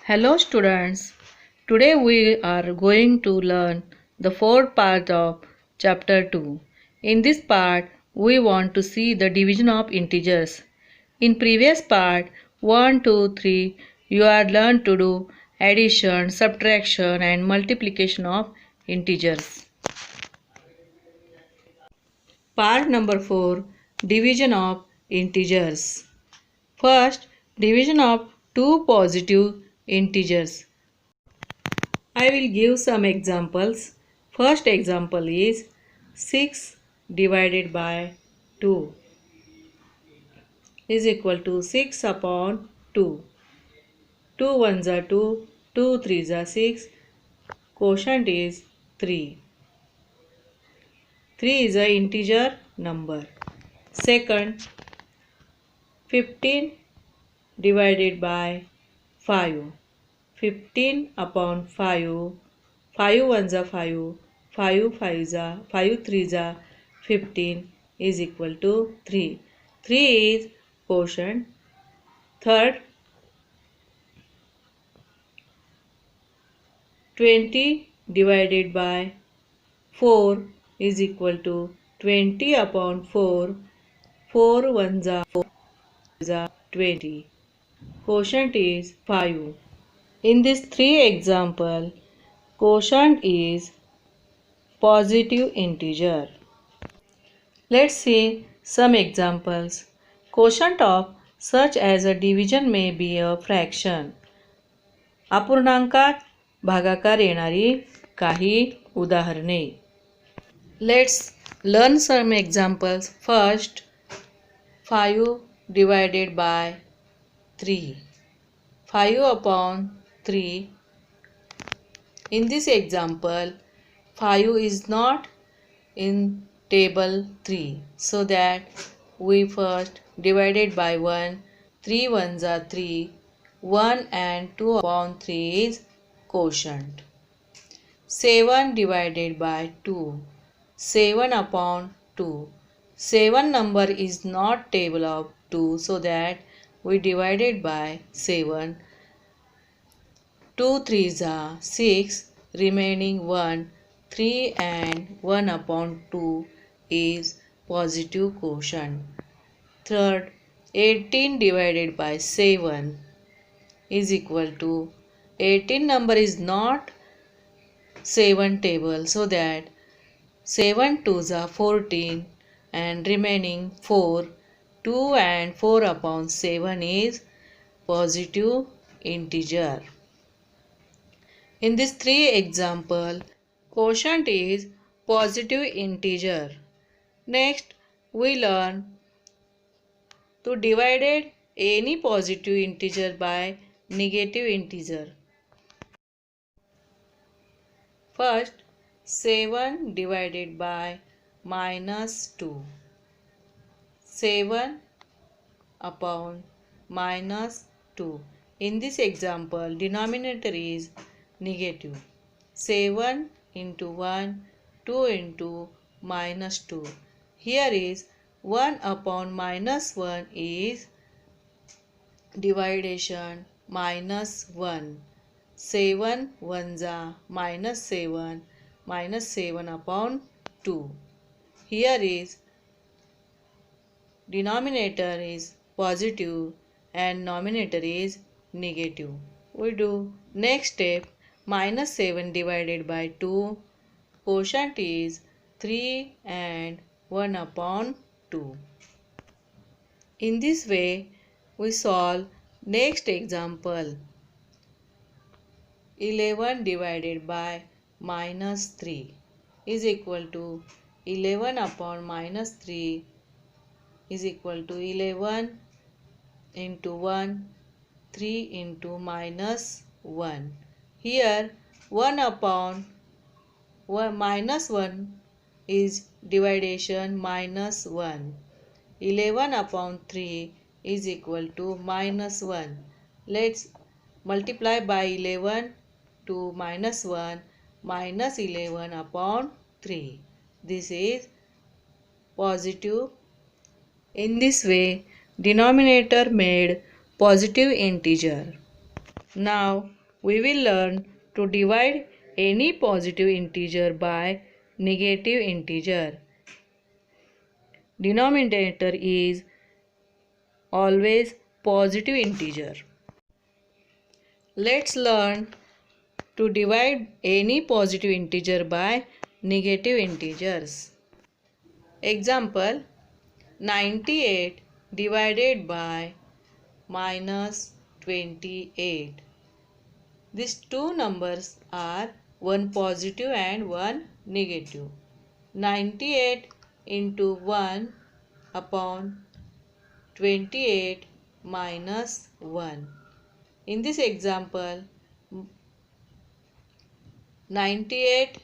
Hello students, today we are going to learn the fourth part of chapter 2. In this part, we want to see the division of integers. In previous part 1, 2, 3, you are learned to do addition, subtraction and multiplication of integers. Part number 4, division of integers. First, division of two positive integers. I will give some examples. First example is 6 divided by 2 is equal to 6 upon 2. 2 ones are 2, 2 threes are 6. Quotient is 3. 3 is an integer number. Second, 15 divided by 5. 15 upon 5. 5 ones are 5. 5 fives are 5 threes are 15 is equal to 3. 3 is quotient. Third, 20 divided by 4 is equal to 20 upon 4. 4 ones are 4 is 20. Quotient is 5. In this three example, quotient is positive integer. Let's see some examples. Quotient of such as a division may be a fraction. अपूर्णांकात भागाकार येणारी काही उदाहरणे. Let's learn some examples. First, 5 divided by 3. 5 upon 3. In this example, 5 is not in table 3, so that we first divided by 1. 3 ones are 3. 1 and 2 upon 3 is quotient. 7 divided by 2. 7 upon 2. 7 number is not table of 2, so that we divided by 7. 2 threes are 6, remaining 1. 3 and 1 upon 2 is positive quotient. Third, 18 divided by 7 is equal to 18 number is not 7 table, so that 7 twos are 14 and remaining 4. 2 and 4 upon 7 is positive integer. In this three example, quotient is positive integer. Next, we learn to divide any positive integer by negative integer. First, 7 divided by -2. 7 upon -2. In this example, denominator is negative. 7 into 1, 2 into -2. Here is 1 upon -1 is dividation -1. 7 ones are -7 upon 2. Here is denominator is positive and numerator is negative. We do next step. -7 divided by 2. Quotient is 3 and 1 upon 2. In this way, we solve next example. 11 divided by -3 is equal to 11 upon -3 is equal to 11 into 1, 3 into -1. Here 1 upon 1 is dividation -1. 11 upon 3 is equal to -1. Let's multiply by 11 to -1, -11 upon 3. This is positive. In this way, denominator made positive integer. Now we will learn to divide any positive integer by negative integer. Denominator is always positive integer. Let's learn to divide any positive integer by negative integers. Example, 98 divided by minus 28. These two numbers are one positive and one negative. 98 into 1 upon 28 minus 1. In this example, 98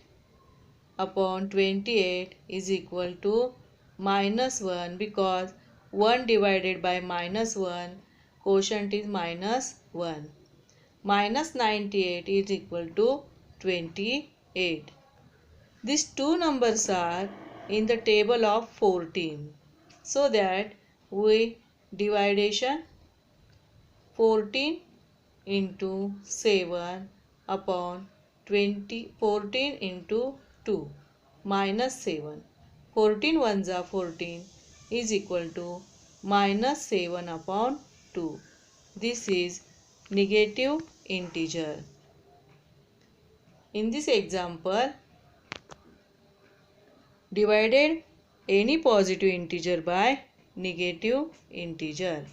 upon 28 is equal to minus 1 because 1 divided by minus 1, quotient is minus 1. Minus 98 is equal to 28. These two numbers are in the table of 14. So that we dividation 14 into 7 upon 14 into 2 minus 7. 14 ones are 14 is equal to minus 7 upon 2. This is negative integer. In this example, divided any positive integer by negative integer.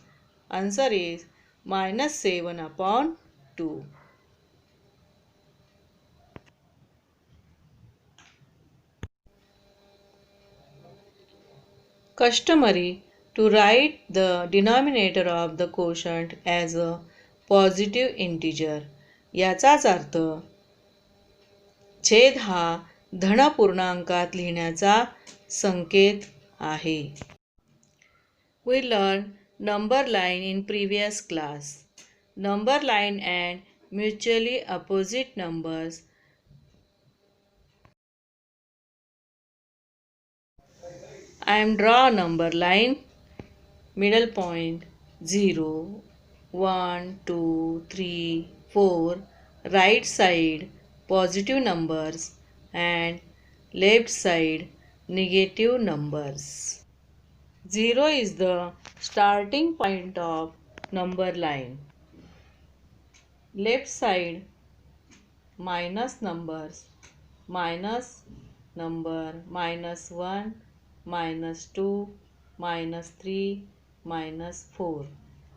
Answer is minus 7 upon 2. Customary to write the denominator of the quotient as a positive integer. याचाच अर्थ छेद हा धन पूर्णांकात लिहिण्याचा संकेत आहे. We learned number line in previous class. Number line and mutually opposite numbers. I am draw number line. Middle point 0, 1, 2, 3, 4. Right side positive numbers and left side negative numbers. 0 is the starting point of number line. Left side minus numbers, minus number minus 1, minus 2, minus 3, minus 4.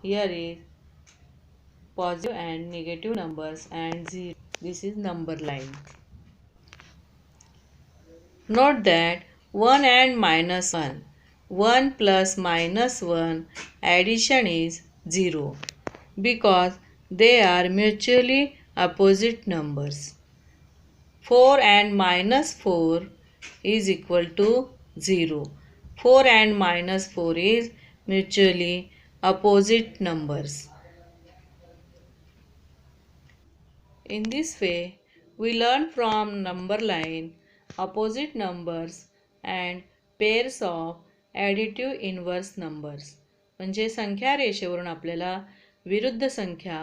Here is positive and negative numbers and 0. This is number line. Note that 1 and minus 1. 1 plus minus 1 addition is 0 because they are mutually opposite numbers. 4 and minus 4 is equal to 0. 4 and minus 4 is mutually opposite numbers. In this way, we learn from number line opposite numbers and pairs of additive inverse numbers. म्हणजे संख्या रेषेवरून आपल्याला विरुद्ध संख्या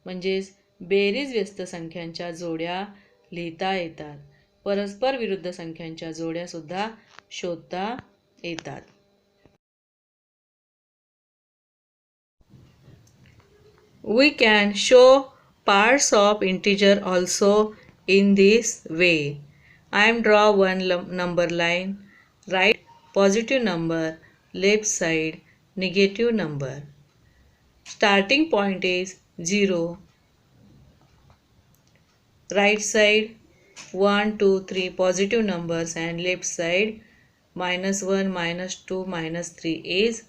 म्हणजेच berries व्यस्त संख्यांच्या जोड्या लिहिता येतात. परस्पर विरुद्ध संख्यांच्या जोड्या सुद्धा शोधता येतात. We can show parts of integer also in this way. I am draw one number line, right positive number, left side negative number. Starting point is 0. Right side 1, 2, 3 positive numbers and left side minus 1, minus 2, minus 3 is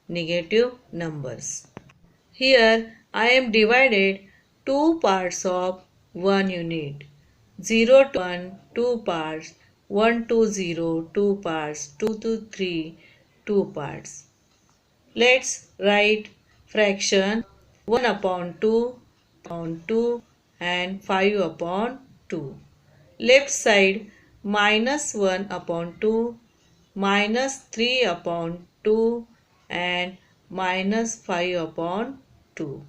negative numbers. Here I am divided two parts of one unit. 0 to 1, 2 parts. 1 to 0, 2 parts. 2 to 3, 2 parts. Let's write fraction 1 upon 2 and 5 upon 2. Left side minus 1 upon 2, minus 3 upon 2 and minus 5 upon 2.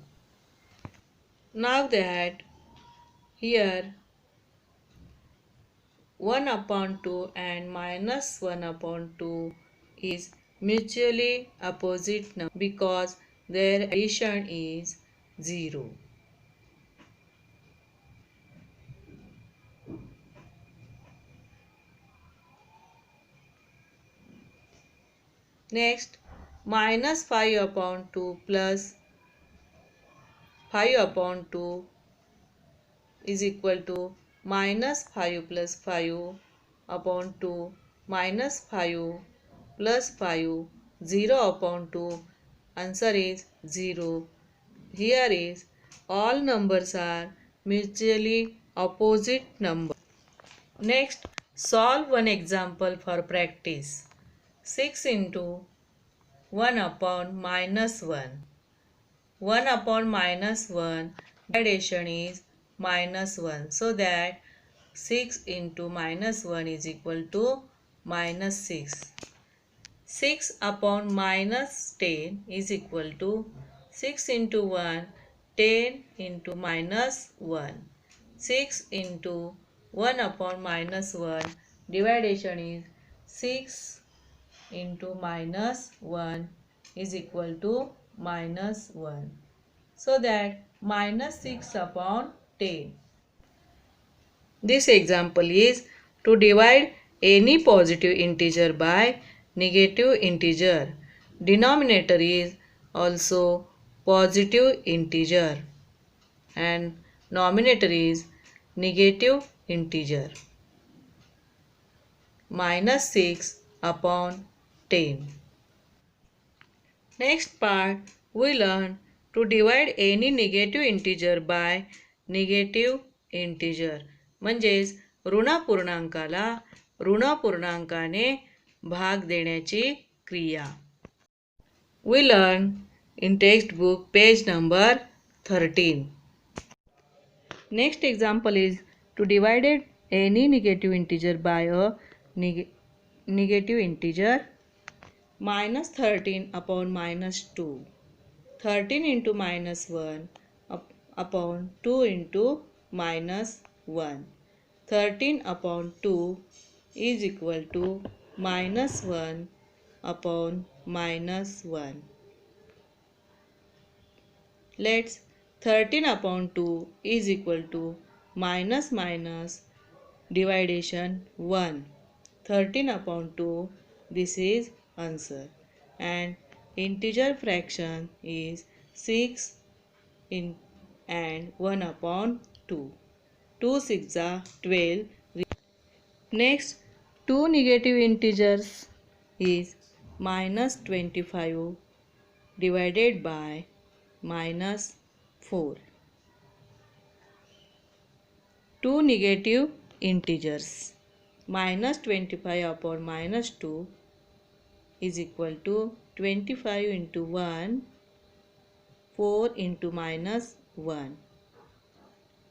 Now that here 1 upon 2 and minus 1 upon 2 is mutually opposite number because their addition is 0. Next, minus 5 upon 2 plus 5 upon 2 is equal to minus 5 plus 5 upon 2 minus 5 plus 5, 0 upon 2. Answer is 0. Here is all numbers are mutually opposite numbers. Next, solve one example for practice. 6 into 1 upon minus 1. 1 upon minus 1 division is minus 1. So that 6 into minus 1 is equal to minus 6. 6 upon minus 10 is equal to 6 into 1, 10 into minus 1. 6 into 1 upon minus 1 division is 6 into minus 1 is equal to minus 1. So that minus 6 upon 10. This example is to divide any positive integer by negative integer. Denominator is also positive integer and numerator is negative integer. Minus 6 upon 10. Next part, we learn to divide any negative integer by negative integer. म्हणजेच ऋण पूर्णांकाला ऋण पूर्णांकाने भाग देण्याची क्रिया. We learn in textbook page number 13. Next example is to divide any negative integer by a negative integer. Minus 13 upon minus 2. 13 into minus 1 upon 2 into minus 1. 13 upon 2 is equal to minus 1 upon minus 1. Let's 13 upon 2 is equal to minus minus division 1. 13 upon 2, this is answer. And integer fraction is 6 and 1 upon 2. 2 6 are 12. Next, two negative integers is minus 25 divided by minus 4. Two negative integers. Minus 25 upon minus 2 is equal to 25 into 1, 4 into minus 1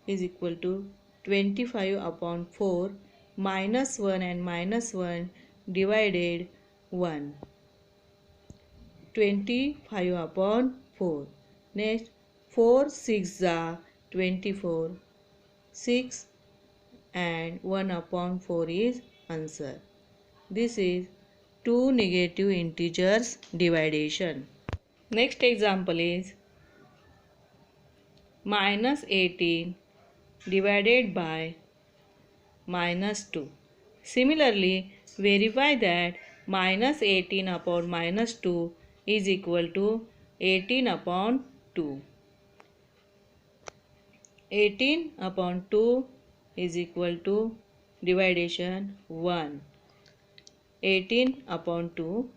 is equal to 25 upon 4, minus 1 and minus 1 divided 1. 25 upon 4. Next, 4 6 are 24. 6 and 1 upon 4 is answer. This is two negative integers division. Next example is minus 18 divided by minus 2. Similarly, verify that minus 18 upon minus 2 is equal to 18 upon 2. 18 upon 2 is equal to division 1. 18 upon 2.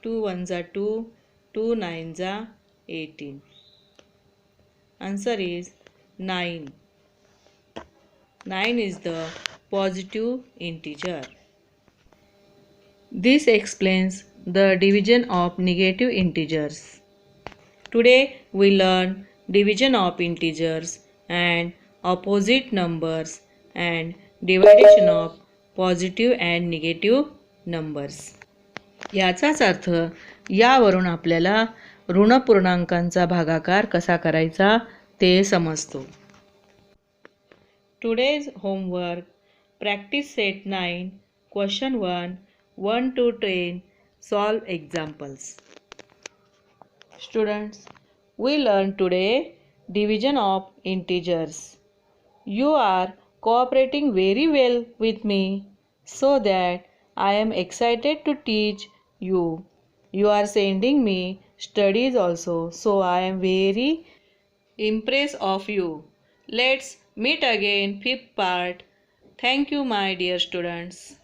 2 1s are 2, 2 9s are 18. Answer is 9. 9 is the positive integer. This explains the division of negative integers. Today we learn division of integers and opposite numbers and division of positive and negative numbers. याचाच अर्थ यावरून आपल्याला ऋण पूर्णांकांचा भागाकार कसा करायचा ते समजतो. Today's homework, practice set 9, question 1, 1 to 10, solve examples. Students, we learn today division of integers. You are cooperating very well with me, so that I am excited to teach you. You are sending me studies also, so I am very impressed of you. Let's meet again fifth part. Thank you, my dear students.